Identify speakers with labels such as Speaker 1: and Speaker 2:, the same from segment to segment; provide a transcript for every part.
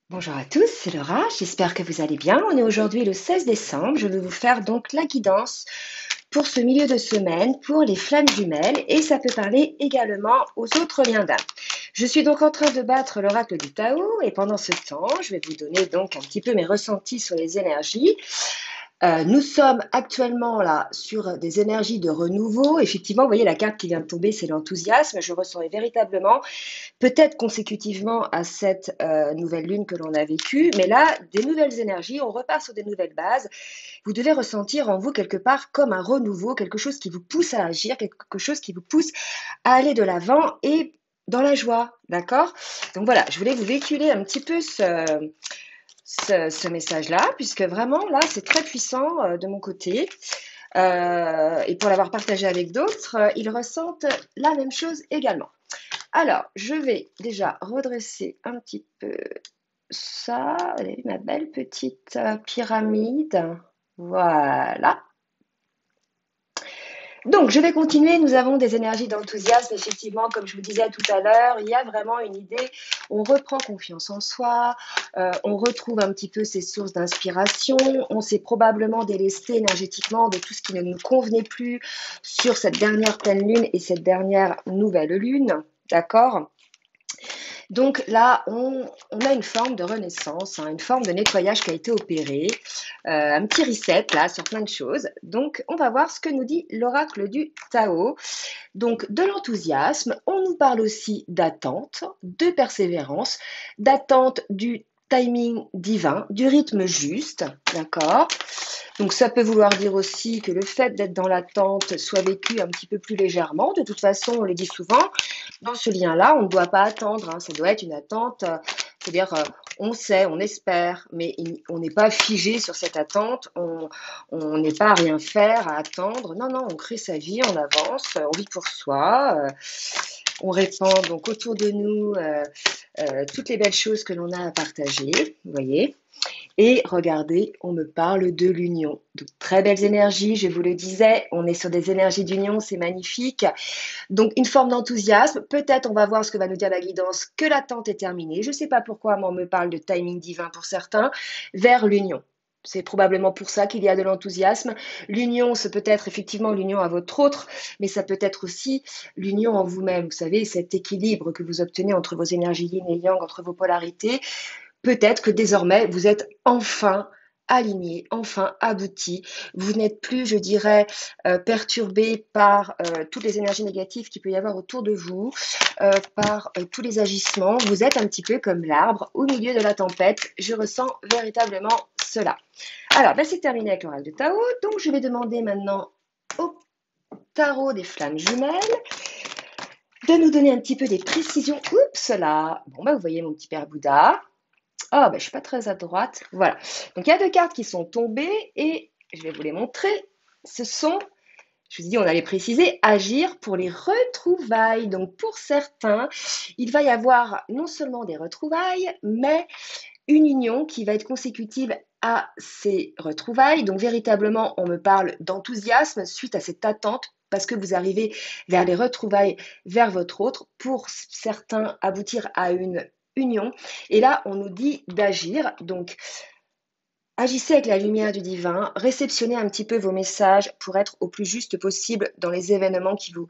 Speaker 1: Bonjour à tous, c'est Laura, j'espère que vous allez bien. On est aujourd'hui le 16 décembre, je vais vous faire donc la guidance pour ce milieu de semaine pour les flams jumelles et ça peut parler également aux autres liens d'âme. Je suis donc en train de battre l'oracle du Tao et pendant ce temps, je vais vous donner donc un petit peu mes ressentis sur les énergies. Nous sommes actuellement là sur des énergies de renouveau. Effectivement, vous voyez la carte qui vient de tomber, c'est l'enthousiasme. Je ressens véritablement peut-être consécutivement à cette nouvelle lune que l'on a vécue, mais là, des nouvelles énergies, on repart sur des nouvelles bases. Vous devez ressentir en vous quelque part comme un renouveau, quelque chose qui vous pousse à agir, quelque chose qui vous pousse à aller de l'avant et dans la joie, d'accord? Donc voilà, je voulais vous véhiculer un petit peu ce message-là, puisque vraiment, là, c'est très puissant de mon côté. Et pour l'avoir partagé avec d'autres, ils ressentent la même chose également. Alors, je vais déjà redresser un petit peu ça. Vous avez vu ma belle petite pyramide. Voilà. Donc, je vais continuer. Nous avons des énergies d'enthousiasme. Effectivement, comme je vous disais tout à l'heure, il y a vraiment une idée. On reprend confiance en soi. On retrouve un petit peu ses sources d'inspiration. On s'est probablement délesté énergétiquement de tout ce qui ne nous convenait plus sur cette dernière pleine lune et cette dernière nouvelle lune. D'accord? Donc là, on a une forme de renaissance, hein, une forme de nettoyage qui a été opéré, un petit reset là sur plein de choses. Donc on va voir ce que nous dit l'oracle du Tao. Donc de l'enthousiasme, on nous parle aussi d'attente, de persévérance, d'attente du timing divin, du rythme juste, d'accord? Donc ça peut vouloir dire aussi que le fait d'être dans l'attente soit vécu un petit peu plus légèrement. De toute façon, on le dit souvent, dans ce lien-là, on ne doit pas attendre, hein, ça doit être une attente, c'est-à-dire on sait, on espère, mais on n'est pas figé sur cette attente, on n'est pas à rien faire, à attendre. Non, non, on crée sa vie, on avance, on vit pour soi, on répand donc autour de nous toutes les belles choses que l'on a à partager, vous voyez. Et regardez, on me parle de l'union. De très belles énergies, je vous le disais, on est sur des énergies d'union, c'est magnifique. Donc une forme d'enthousiasme, peut-être on va voir ce que va nous dire la guidance, que l'attente est terminée. Je ne sais pas pourquoi, mais on me parle de timing divin pour certains, vers l'union. C'est probablement pour ça qu'il y a de l'enthousiasme. L'union, c'est peut-être effectivement l'union à votre autre, mais ça peut être aussi l'union en vous-même. Vous savez, cet équilibre que vous obtenez entre vos énergies yin et yang, entre vos polarités. Peut-être que désormais, vous êtes enfin aligné, enfin abouti. Vous n'êtes plus, je dirais, perturbé par toutes les énergies négatives qu'il peut y avoir autour de vous, par tous les agissements. Vous êtes un petit peu comme l'arbre au milieu de la tempête. Je ressens véritablement cela. Alors, ben, c'est terminé avec l'oracle de Tao. Donc, je vais demander maintenant au tarot des flammes jumelles de nous donner un petit peu des précisions. Oups là. Bon, ben, vous voyez mon petit père Bouddha. Ah, ben, je ne suis pas très à droite. Voilà. Donc, il y a deux cartes qui sont tombées et je vais vous les montrer. Ce sont, je vous ai dit, on allait préciser, agir pour les retrouvailles. Donc, pour certains, il va y avoir non seulement des retrouvailles, mais une union qui va être consécutive à ces retrouvailles. Donc, véritablement, on me parle d'enthousiasme suite à cette attente parce que vous arrivez vers les retrouvailles, vers votre autre, pour certains aboutir à une union. Et là, on nous dit d'agir. Donc, agissez avec la lumière du divin, réceptionnez un petit peu vos messages pour être au plus juste possible dans les événements qui vous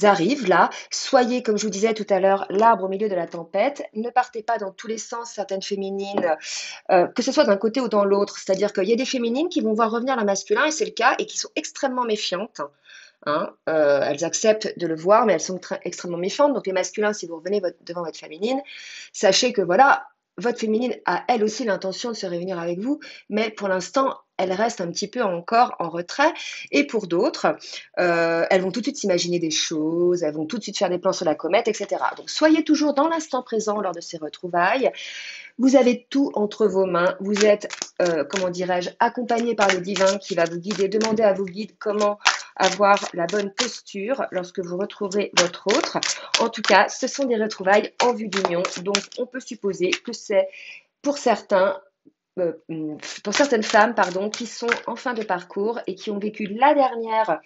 Speaker 1: arrivent là. Soyez, comme je vous disais tout à l'heure, l'arbre au milieu de la tempête. Ne partez pas dans tous les sens, certaines féminines, que ce soit d'un côté ou dans l'autre. C'est-à-dire qu'il y a des féminines qui vont voir revenir le masculin, et c'est le cas, et qui sont extrêmement méfiantes. Hein, elles acceptent de le voir, mais elles sont extrêmement méfiantes. Donc les masculins, si vous revenez devant votre féminine, sachez que voilà, votre féminine a elle aussi l'intention de se réunir avec vous, mais pour l'instant, elle reste un petit peu encore en retrait. Et pour d'autres, elles vont tout de suite s'imaginer des choses, elles vont tout de suite faire des plans sur la comète, etc. Donc soyez toujours dans l'instant présent lors de ces retrouvailles. Vous avez tout entre vos mains. Vous êtes, comment dirais-je, accompagné par le divin qui va vous guider. Demandez à vos guides comment avoir la bonne posture lorsque vous retrouverez votre autre. En tout cas, ce sont des retrouvailles en vue d'union. Donc, on peut supposer que c'est pour certains euh, pour certaines femmes, pardon, qui sont en fin de parcours et qui ont vécu la dernière,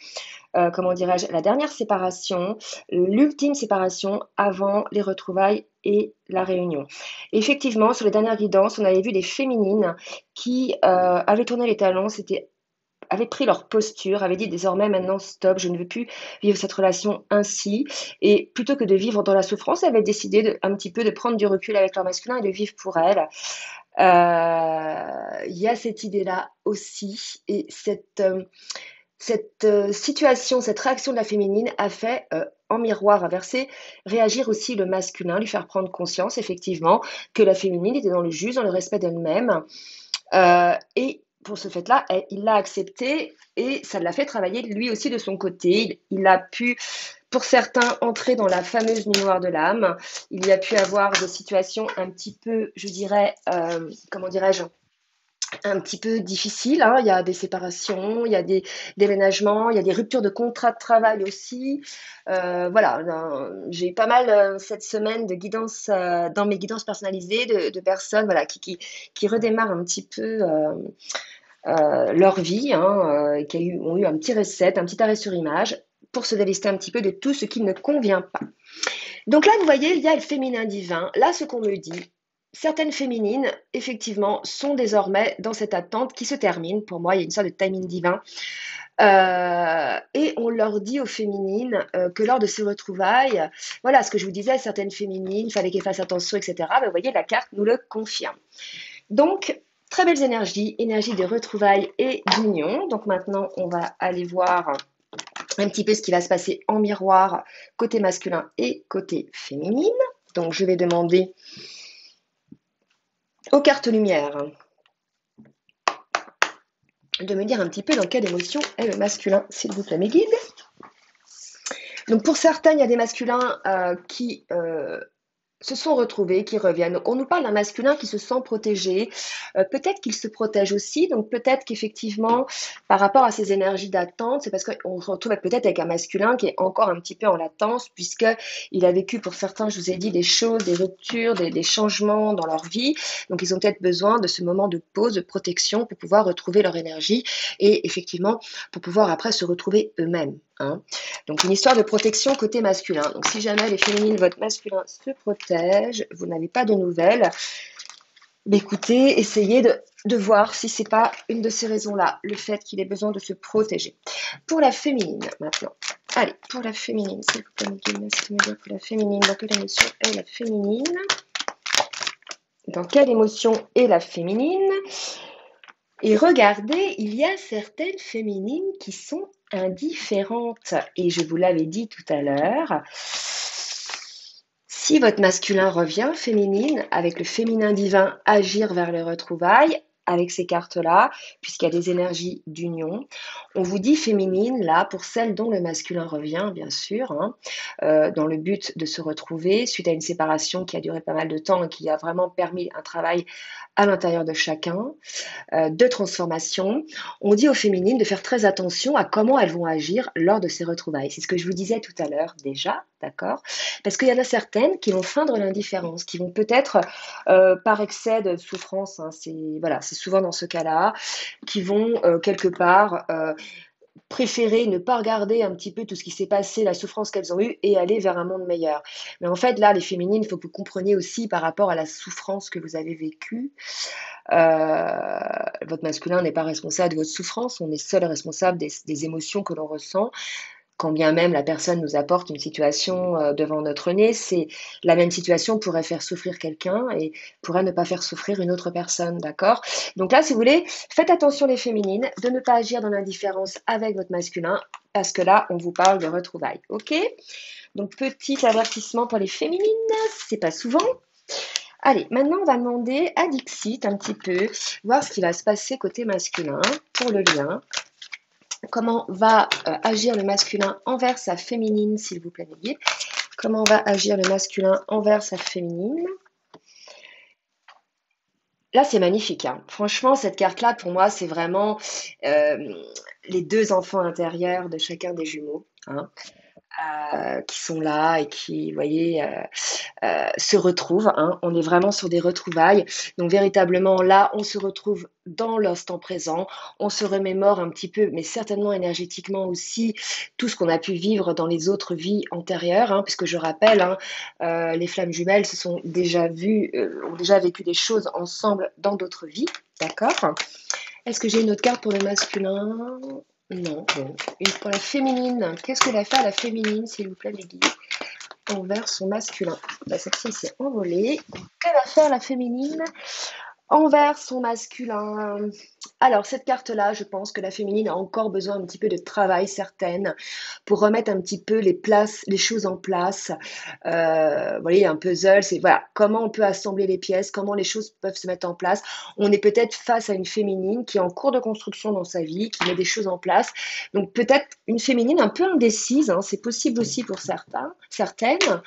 Speaker 1: comment dirais-je, la dernière séparation, l'ultime séparation avant les retrouvailles et la réunion. Effectivement, sur les dernières guidances, on avait vu des féminines qui avaient tourné les talons, avaient pris leur posture, avaient dit désormais maintenant stop, je ne veux plus vivre cette relation ainsi. Et plutôt que de vivre dans la souffrance, elles avaient décidé un petit peu de prendre du recul avec leur masculin et de vivre pour elles. Il y a cette idée-là aussi. Et cette situation, cette réaction de la féminine a fait, en miroir inversé, réagir aussi le masculin, lui faire prendre conscience, effectivement, que la féminine était dans le juste, dans le respect d'elle-même. Et pour ce fait-là, il l'a accepté et ça l'a fait travailler lui aussi de son côté. Il a pu, pour certains, entrer dans la fameuse nuit noire de l'âme. Il y a pu avoir des situations un petit peu, je dirais, comment dirais-je, un petit peu difficiles, hein. Il y a des séparations, il y a des déménagements, il y a des ruptures de contrat de travail aussi. Voilà, j'ai eu pas mal cette semaine de guidance dans mes guidances personnalisées de personnes voilà, qui redémarrent un petit peu leur vie, hein, ont eu un petit reset, un petit arrêt sur image pour se délester un petit peu de tout ce qui ne convient pas. Donc là, vous voyez, il y a le féminin divin. Là, ce qu'on me dit, certaines féminines, effectivement, sont désormais dans cette attente qui se termine. Pour moi, il y a une sorte de timing divin. Et on leur dit aux féminines que lors de ces retrouvailles, voilà ce que je vous disais, certaines féminines, il fallait qu'elles fassent attention, etc. Ben, vous voyez, la carte nous le confirme. Donc, très belles énergies, énergie de retrouvailles et d'union. Donc maintenant, on va aller voir un petit peu ce qui va se passer en miroir côté masculin et côté féminine. Donc, je vais demander aux cartes lumière de me dire un petit peu dans quelle émotion est le masculin, s'il vous plaît, mes guides. Donc, pour certains, il y a des masculins qui se sont retrouvés, qui reviennent. Donc, on nous parle d'un masculin qui se sent protégé. Peut-être qu'il se protège aussi. Donc, peut-être qu'effectivement, par rapport à ces énergies d'attente, c'est parce qu'on se retrouve peut-être avec un masculin qui est encore un petit peu en latence, puisqu'il a vécu pour certains, je vous ai dit, des choses, des ruptures, des changements dans leur vie. Donc, ils ont peut-être besoin de ce moment de pause, de protection pour pouvoir retrouver leur énergie et effectivement, pour pouvoir après se retrouver eux-mêmes. Hein. Donc, une histoire de protection côté masculin. Donc, si jamais les féminines, votre masculin se protège, vous n'avez pas de nouvelles, écoutez, essayez de voir si c'est pas une de ces raisons-là, le fait qu'il ait besoin de se protéger. Pour la féminine, maintenant. Allez, pour la féminine, s'il vous plaît, me dire pour la féminine, dans quelle émotion est la féminine? Dans quelle émotion est la féminine? Et regardez, il y a certaines féminines qui sont indifférentes. Et je vous l'avais dit tout à l'heure, si votre masculin revient féminine, avec le féminin divin agir vers les retrouvailles, avec ces cartes-là, puisqu'il y a des énergies d'union. On vous dit féminine, là, pour celles dont le masculin revient, bien sûr, hein, dans le but de se retrouver suite à une séparation qui a duré pas mal de temps et qui a vraiment permis un travail à l'intérieur de chacun, de transformation. On dit aux féminines de faire très attention à comment elles vont agir lors de ces retrouvailles. C'est ce que je vous disais tout à l'heure déjà, d'accord? Parce qu'il y en a certaines qui vont feindre l'indifférence, qui vont peut-être, par excès de souffrance, hein, c'est souvent dans ce cas-là, qui vont quelque part préférer ne pas regarder un petit peu tout ce qui s'est passé, la souffrance qu'elles ont eue et aller vers un monde meilleur. Mais en fait, là, les féminines, il faut que vous compreniez aussi par rapport à la souffrance que vous avez vécue. Votre masculin n'est pas responsable de votre souffrance, on est seul responsable des émotions que l'on ressent. Quand bien même la personne nous apporte une situation devant notre nez, c'est la même situation pourrait faire souffrir quelqu'un et pourrait ne pas faire souffrir une autre personne, d'accord? Donc là, si vous voulez, faites attention les féminines, de ne pas agir dans l'indifférence avec votre masculin, parce que là, on vous parle de retrouvailles, ok? Donc petit avertissement pour les féminines, c'est pas souvent. Allez, maintenant on va demander à Dixit un petit peu, voir ce qui va se passer côté masculin pour le lien. Comment va agir le masculin envers sa féminine, s'il vous plaît, mes guides? Comment va agir le masculin envers sa féminine? Là, c'est magnifique, hein. Franchement, cette carte-là, pour moi, c'est vraiment les deux enfants intérieurs de chacun des jumeaux, hein. qui sont là et qui, vous voyez, se retrouvent, hein. On est vraiment sur des retrouvailles. Donc véritablement, là, on se retrouve dans l'instant présent. On se remémore un petit peu, mais certainement énergétiquement aussi, tout ce qu'on a pu vivre dans les autres vies antérieures, hein, puisque je rappelle, hein, les flammes jumelles se sont déjà vues, ont déjà vécu des choses ensemble dans d'autres vies. D'accord? Est-ce que j'ai une autre carte pour le masculin? Non. Bon. Une pour la féminine. Qu'est-ce que va faire la féminine, s'il vous plaît, mes guides, envers son masculin? Bah, celle-ci s'est envolée. Que va faire la féminine envers son masculin? Alors, cette carte-là, je pense que la féminine a encore besoin un petit peu de travail, certaine, pour remettre un petit peu les choses en place. Vous voyez, un puzzle, c'est voilà, comment on peut assembler les pièces, comment les choses peuvent se mettre en place. On est peut-être face à une féminine qui est en cours de construction dans sa vie, qui met des choses en place. Donc, peut-être une féminine un peu indécise, hein, c'est possible aussi pour certaines.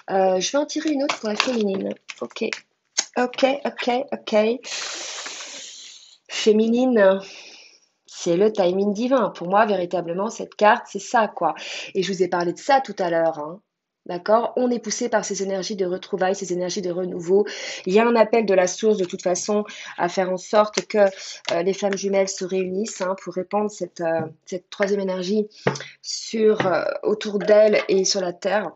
Speaker 1: Je vais en tirer une autre pour la féminine. Ok. Ok, ok, ok. Féminine, c'est le timing divin. Pour moi, véritablement, cette carte, c'est ça, quoi. Et je vous ai parlé de ça tout à l'heure, hein. D'accord? On est poussé par ces énergies de retrouvailles, ces énergies de renouveau. Il y a un appel de la source, de toute façon, à faire en sorte que les flammes jumelles se réunissent, hein, pour répandre cette troisième énergie autour d'elles et sur la Terre.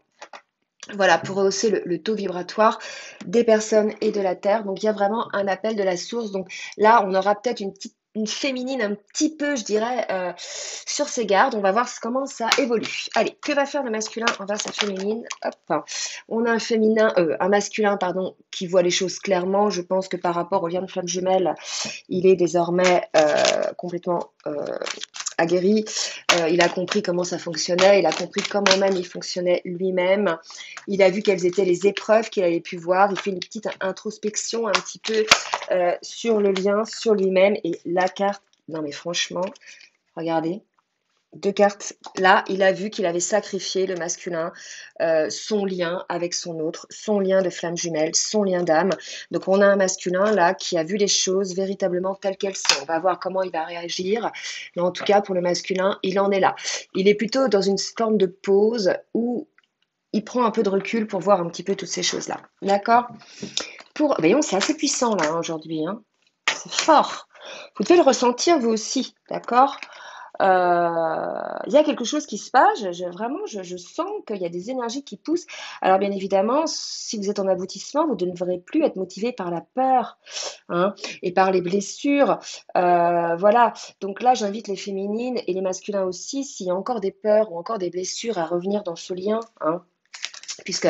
Speaker 1: Voilà, pour rehausser le taux vibratoire des personnes et de la Terre. Donc, il y a vraiment un appel de la source. Donc, là, on aura peut-être une féminine un petit peu, je dirais, sur ses gardes. On va voir comment ça évolue. Allez, que va faire le masculin envers sa féminine? Hop, on a un masculin, pardon, qui voit les choses clairement. Je pense que par rapport au lien de flamme jumelle, il est désormais complètement aguerri. Il a compris comment ça fonctionnait, il a compris comment même il fonctionnait lui-même. Il a vu quelles étaient les épreuves qu'il avait pu voir. Il fait une petite introspection un petit peu sur le lien, sur lui-même. Et la carte, non mais franchement, regardez. Deux cartes. Là, il a vu qu'il avait sacrifié le masculin, son lien avec son autre, son lien de flamme jumelle, son lien d'âme. Donc, on a un masculin là qui a vu les choses véritablement telles qu'elles sont. On va voir comment il va réagir. Mais en tout cas, pour le masculin, il en est là. Il est plutôt dans une forme de pause où il prend un peu de recul pour voir un petit peu toutes ces choses-là. D'accord? Voyons, c'est assez puissant là, hein, aujourd'hui, hein. C'est fort. Vous devez le ressentir vous aussi. D'accord? Il y a quelque chose qui se passe, vraiment, je sens qu'il y a des énergies qui poussent. Alors bien évidemment, si vous êtes en aboutissement, vous ne devrez plus être motivé par la peur, hein, et par les blessures. Voilà, donc là, j'invite les féminines et les masculins aussi, s'il y a encore des peurs ou encore des blessures, à revenir dans ce lien, hein, puisque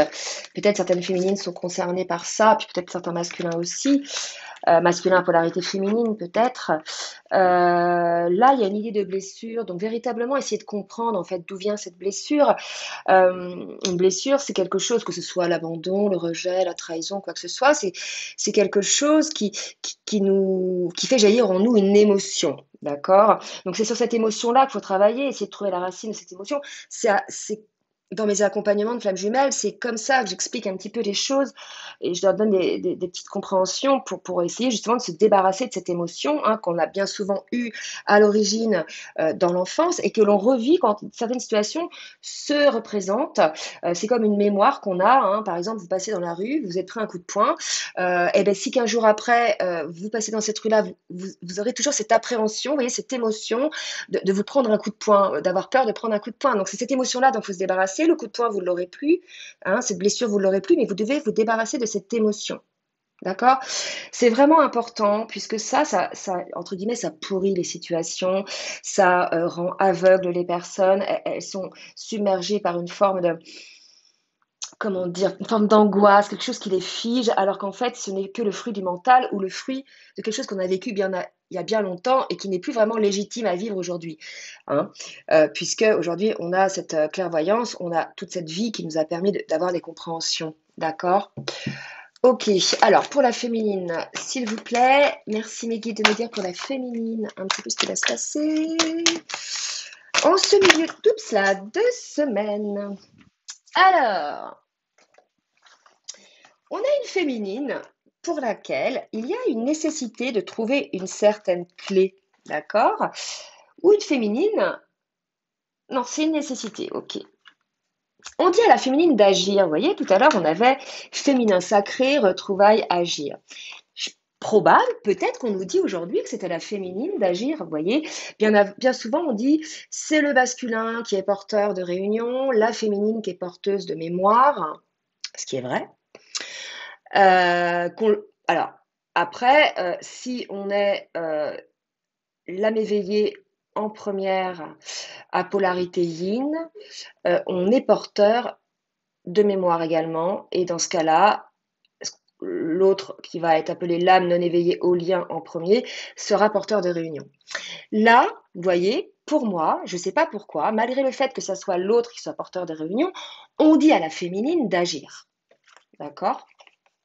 Speaker 1: peut-être certaines féminines sont concernées par ça, puis peut-être certains masculins aussi. Masculin à polarité féminine peut-être. Là, il y a une idée de blessure, donc véritablement essayer de comprendre en fait d'où vient cette blessure. Une blessure, c'est quelque chose, que ce soit l'abandon, le rejet, la trahison, quoi que ce soit, c'est quelque chose qui fait jaillir en nous une émotion. D'accord? Donc c'est sur cette émotion-là qu'il faut travailler, essayer de trouver la racine de cette émotion. C'est dans mes accompagnements de flammes jumelles, c'est comme ça que j'explique un petit peu les choses et je leur donne des petites compréhensions pour essayer justement de se débarrasser de cette émotion, hein, qu'on a bien souvent eue à l'origine dans l'enfance et que l'on revit quand certaines situations se représentent. C'est comme une mémoire qu'on a, hein. Par exemple, vous passez dans la rue, vous êtes pris un coup de poing, et ben si 15 jours après, vous passez dans cette rue-là, vous aurez toujours cette appréhension, vous voyez, cette émotion de vous prendre un coup de poing, d'avoir peur de prendre un coup de poing. Donc c'est cette émotion-là dont il faut se débarrasser. Le coup de poing, vous ne l'aurez plus, hein, cette blessure, vous ne l'aurez plus, mais vous devez vous débarrasser de cette émotion. D'accord? C'est vraiment important puisque entre guillemets, ça pourrit les situations, ça rend aveugle les personnes, elles sont submergées par une forme de, comment dire, une forme d'angoisse, quelque chose qui les fige, alors qu'en fait, ce n'est que le fruit du mental ou le fruit de quelque chose qu'on a vécu il y a bien longtemps et qui n'est plus vraiment légitime à vivre aujourd'hui, hein. Puisque aujourd'hui, on a cette clairvoyance, on a toute cette vie qui nous a permis d'avoir des compréhensions. D'accord? Ok, alors pour la féminine, s'il vous plaît, merci mes guides de me dire pour la féminine un petit peu ce qui va se passer en ce milieu de semaine. Alors, on a une féminine pour laquelle il y a une nécessité de trouver une certaine clé, d'accord? Ou une féminine, non, c'est une nécessité, ok. On dit à la féminine d'agir. Vous voyez, tout à l'heure, on avait féminin sacré, retrouvailles, agir. Probable, peut-être qu'on nous dit aujourd'hui que c'est à la féminine d'agir. Vous voyez, bien souvent, on dit c'est le masculin qui est porteur de réunion, la féminine qui est porteuse de mémoire, ce qui est vrai. Alors, après, si on est l'âme éveillée en première à polarité yin, on est porteur de mémoire également. Et dans ce cas-là, l'autre qui va être appelé l'âme non éveillée au lien en premier sera porteur de réunion. Là, vous voyez, pour moi, je ne sais pas pourquoi, malgré le fait que ce soit l'autre qui soit porteur de réunion, on dit à la féminine d'agir. D'accord?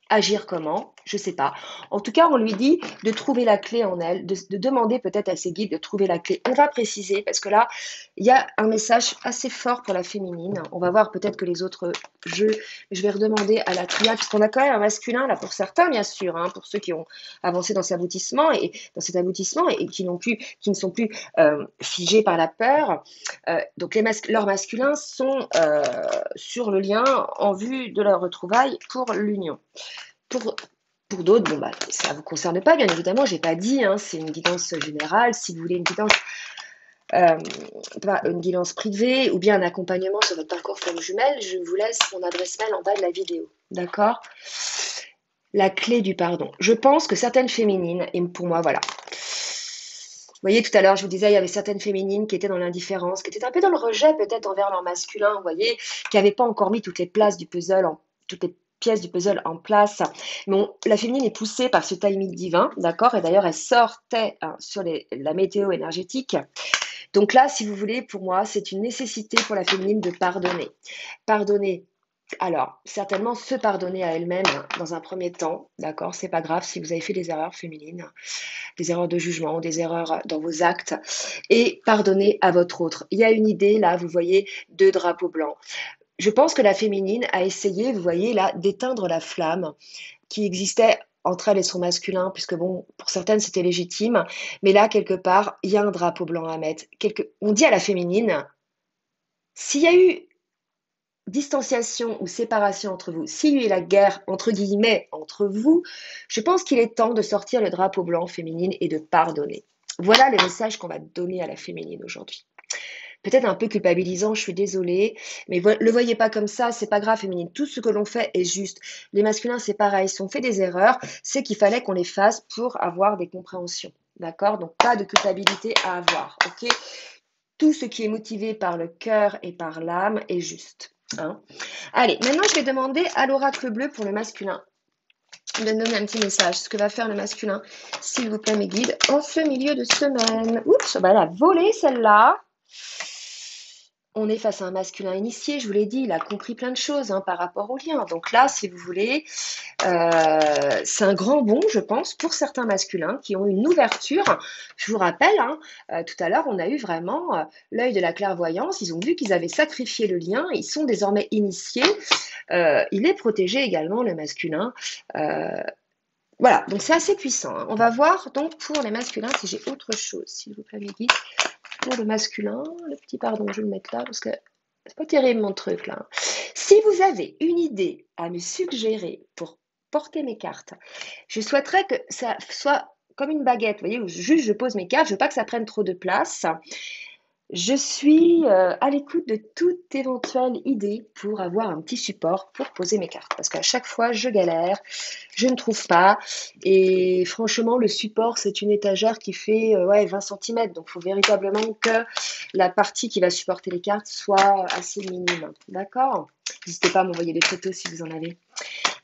Speaker 1: Agir comment? Je ne sais pas. En tout cas, on lui dit de trouver la clé en elle, de demander peut-être à ses guides de trouver la clé. On va préciser parce que là, il y a un message assez fort pour la féminine. On va voir peut-être que les autres jeux, je vais redemander à la triade, puisqu'on a quand même un masculin là pour certains, bien sûr, hein, pour ceux qui ont avancé dans cet aboutissement et qui ne sont plus figés par la peur. Donc leurs masculins sont sur le lien en vue de leur retrouvaille pour l'union. Pour d'autres, bon, bah, ça ne vous concerne pas, bien évidemment, je n'ai pas dit, hein, c'est une guidance générale. Si vous voulez une guidance privée ou bien un accompagnement sur votre parcours femme jumelle, je vous laisse mon adresse mail en bas de la vidéo. D'accord? La clé du pardon. Je pense que certaines féminines, et pour moi, voilà. Vous voyez, tout à l'heure, je vous disais, il y avait certaines féminines qui étaient dans l'indifférence, qui étaient un peu dans le rejet peut-être envers leur masculin, vous voyez, qui n'avaient pas encore mis toutes les places du puzzle toutes les pièces du puzzle en place. Bon, la féminine est poussée par ce timing divin, d'accord? Et d'ailleurs, elle sortait sur la météo énergétique. Donc là, si vous voulez, pour moi, c'est une nécessité pour la féminine de pardonner. Pardonner. Alors, certainement se pardonner à elle-même dans un premier temps, d'accord? C'est pas grave si vous avez fait des erreurs féminines, des erreurs de jugement, des erreurs dans vos actes, et pardonner à votre autre. Il y a une idée là, vous voyez, deux drapeaux blancs. Je pense que la féminine a essayé, vous voyez là, d'éteindre la flamme qui existait entre elle et son masculin, puisque bon, pour certaines c'était légitime, mais là, quelque part, il y a un drapeau blanc à mettre. On dit à la féminine, s'il y a eu distanciation ou séparation entre vous, s'il y a eu la guerre, entre guillemets, entre vous, je pense qu'il est temps de sortir le drapeau blanc féminine et de pardonner. Voilà les messages qu'on va donner à la féminine aujourd'hui. Peut-être un peu culpabilisant, je suis désolée, mais le voyez pas comme ça, c'est pas grave, féminine. Tout ce que l'on fait est juste. Les masculins, c'est pareil, si on fait des erreurs, c'est qu'il fallait qu'on les fasse pour avoir des compréhensions. D'accord? Donc, pas de culpabilité à avoir. Ok? Tout ce qui est motivé par le cœur et par l'âme est juste. Hein? Allez, maintenant, je vais demander à l'oracle bleu pour le masculin de me donner un petit message. Ce que va faire le masculin, s'il vous plaît, mes guides, en ce milieu de semaine. Oups, bah, elle a volé celle-là. On est face à un masculin initié, je vous l'ai dit, il a compris plein de choses par rapport au lien. Donc là, si vous voulez, c'est un grand bond, je pense, pour certains masculins qui ont une ouverture. Je vous rappelle, tout à l'heure, on a eu vraiment l'œil de la clairvoyance. Ils ont vu qu'ils avaient sacrifié le lien. Ils sont désormais initiés. Il est protégé également, le masculin. Voilà, donc c'est assez puissant. On va voir donc pour les masculins si j'ai autre chose, s'il vous plaît, mes guides. Pour le masculin, le petit pardon, je vais le mettre là parce que c'est pas terrible mon truc là. Si vous avez une idée à me suggérer pour porter mes cartes, je souhaiterais que ça soit comme une baguette, vous voyez, où juste je pose mes cartes, je veux pas que ça prenne trop de place. Je suis à l'écoute de toute éventuelle idée pour avoir un petit support pour poser mes cartes. Parce qu'à chaque fois, je galère, je ne trouve pas. Et franchement, le support, c'est une étagère qui fait 20 cm. Donc, il faut véritablement que la partie qui va supporter les cartes soit assez minime. D'accord? N'hésitez pas à m'envoyer des photos si vous en avez.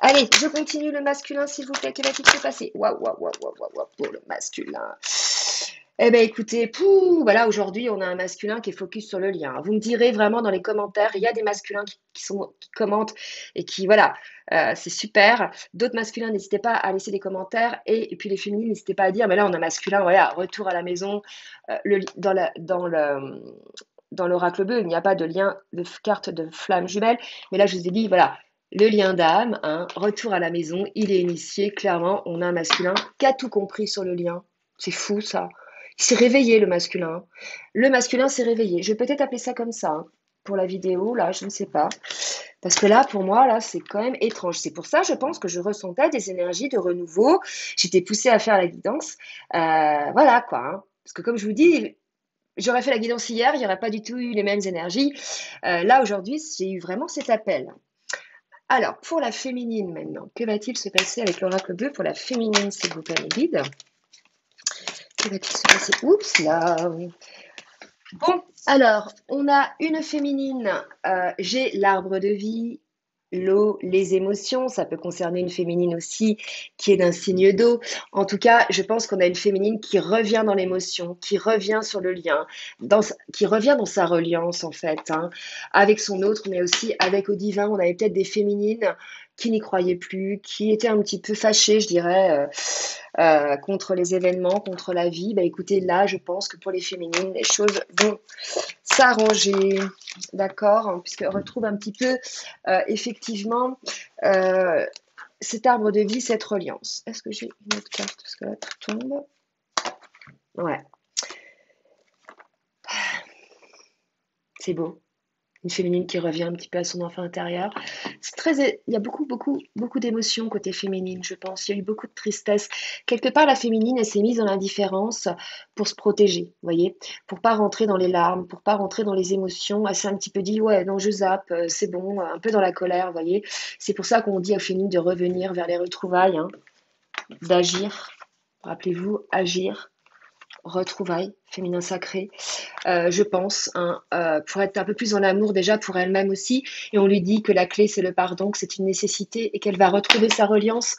Speaker 1: Allez, je continue le masculin, s'il vous plaît. Que va-t-il se passer? Waouh, pour le masculin. Eh bien, écoutez, voilà, aujourd'hui, on a un masculin qui est focus sur le lien. Vous me direz vraiment dans les commentaires, il y a des masculins qui commentent et qui, voilà, c'est super. D'autres masculins, n'hésitez pas à laisser des commentaires. Et puis les féminines, n'hésitez pas à dire, mais là, on a un masculin, voilà, retour à la maison. Dans l'oracle bleu, il n'y a pas de lien de carte de flamme jumelle. Mais là, je vous ai dit, voilà, le lien d'âme, retour à la maison, il est initié. Clairement, on a un masculin qui a tout compris sur le lien. C'est fou, ça. Il s'est réveillé, le masculin. Le masculin s'est réveillé. Je vais peut-être appeler ça comme ça. pour la vidéo, là, je ne sais pas. Parce que là, pour moi, là, c'est quand même étrange. C'est pour ça, je pense que je ressentais des énergies de renouveau. J'étais poussée à faire la guidance. Voilà, quoi, hein. Parce que comme je vous dis, j'aurais fait la guidance hier, il n'y aurait pas du tout eu les mêmes énergies. Là, aujourd'hui, j'ai eu vraiment cet appel. Alors, pour la féminine maintenant, que va-t-il se passer avec l'oracle bleu pour la féminine, s'il vous plaît, mes guides? Que va-t-il se passer? Oups, là. Bon, alors, on a une féminine. J'ai l'arbre de vie, l'eau, les émotions. Ça peut concerner une féminine aussi qui est d'un signe d'eau. En tout cas, je pense qu'on a une féminine qui revient dans l'émotion, qui revient sur le lien, qui revient dans sa reliance en fait, hein, avec son autre, mais aussi avec au divin. On avait peut-être des féminines qui n'y croyaient plus, qui étaient un petit peu fâchées, je dirais, contre les événements, contre la vie. Bah, écoutez, là, je pense que pour les féminines, les choses vont s'arranger, d'accord, hein, puisqu'on retrouve un petit peu, effectivement, euh, cet arbre de vie, cette reliance. Est-ce que j'ai une autre carte? Parce que là, tout tombe. Ouais, c'est beau. Une féminine qui revient un petit peu à son enfant intérieur. C'est très, il y a beaucoup, beaucoup, beaucoup d'émotions côté féminine, je pense. Il y a eu beaucoup de tristesse. Quelque part, la féminine, elle s'est mise dans l'indifférence pour se protéger, vous voyez, pour pas rentrer dans les larmes, pour pas rentrer dans les émotions. Elle s'est un petit peu dit, ouais, non, je zappe, c'est bon, un peu dans la colère, vous voyez. C'est pour ça qu'on dit aux féminines de revenir vers les retrouvailles, hein, d'agir. Rappelez-vous, agir, retrouvailles, féminin sacré, je pense, hein, pour être un peu plus en amour déjà pour elle-même aussi. Et on lui dit que la clé, c'est le pardon, que c'est une nécessité et qu'elle va retrouver sa reliance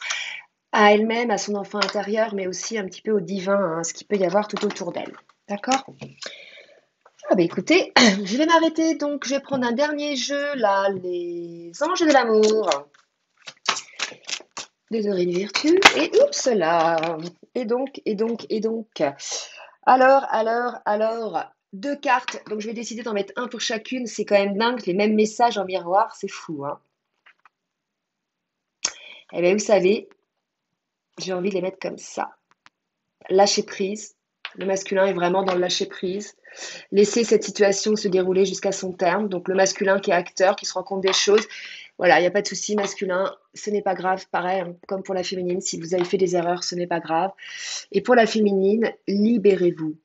Speaker 1: à elle-même, à son enfant intérieur, mais aussi un petit peu au divin, hein, ce qu'il peut y avoir tout autour d'elle. D'accord? Ah bah écoutez, je vais m'arrêter, donc je vais prendre un dernier jeu, là, les anges de l'amour, des oreilles de vertu, et oups là, et donc. Alors, deux cartes. Donc, je vais décider d'en mettre un pour chacune. C'est quand même dingue, les mêmes messages en miroir, c'est fou, hein. Eh bien, vous savez, j'ai envie de les mettre comme ça. Lâcher prise. Le masculin est vraiment dans le lâcher prise. Laisser cette situation se dérouler jusqu'à son terme. Donc, le masculin qui est acteur, qui se rend compte des choses. Voilà, il n'y a pas de souci, masculin, ce n'est pas grave. Pareil, hein, comme pour la féminine, si vous avez fait des erreurs, ce n'est pas grave. Et pour la féminine, libérez-vous.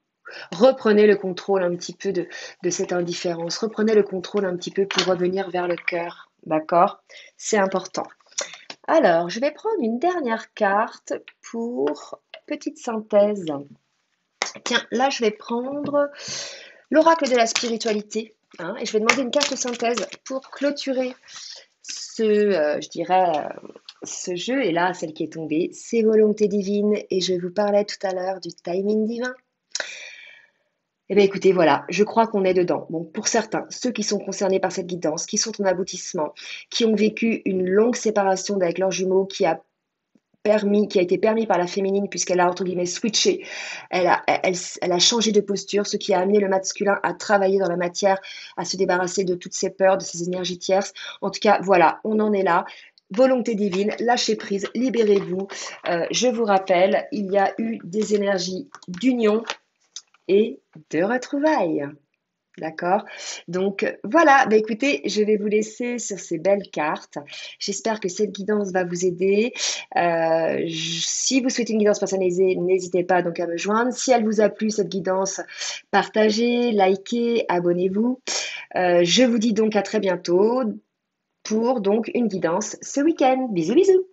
Speaker 1: Reprenez le contrôle un petit peu de cette indifférence. Reprenez le contrôle un petit peu pour revenir vers le cœur. D'accord? C'est important. Alors, je vais prendre une dernière carte pour petite synthèse. Tiens, là, je vais prendre l'oracle de la spiritualité, hein, et je vais demander une carte synthèse pour clôturer je dirais, ce jeu. Et là, celle qui est tombée, c'est volonté divine. Et je vous parlais tout à l'heure du timing divin. Eh bien, écoutez, voilà, je crois qu'on est dedans. Bon, pour certains, ceux qui sont concernés par cette guidance, qui sont en aboutissement, qui ont vécu une longue séparation avec leurs jumeaux, qui a été permis par la féminine puisqu'elle a entre guillemets switché, elle a changé de posture, ce qui a amené le masculin à travailler dans la matière, à se débarrasser de toutes ses peurs, de ses énergies tierces. En tout cas, voilà, on en est là. Volonté divine, lâchez prise, libérez-vous. Je vous rappelle, il y a eu des énergies d'union et de retrouvailles. D'accord? Donc voilà, bah écoutez, je vais vous laisser sur ces belles cartes. J'espère que cette guidance va vous aider. Si vous souhaitez une guidance personnalisée, n'hésitez pas donc à me joindre. Si elle vous a plu, cette guidance, partagez, likez, abonnez-vous. Je vous dis donc à très bientôt pour donc une guidance ce week-end. Bisous, bisous!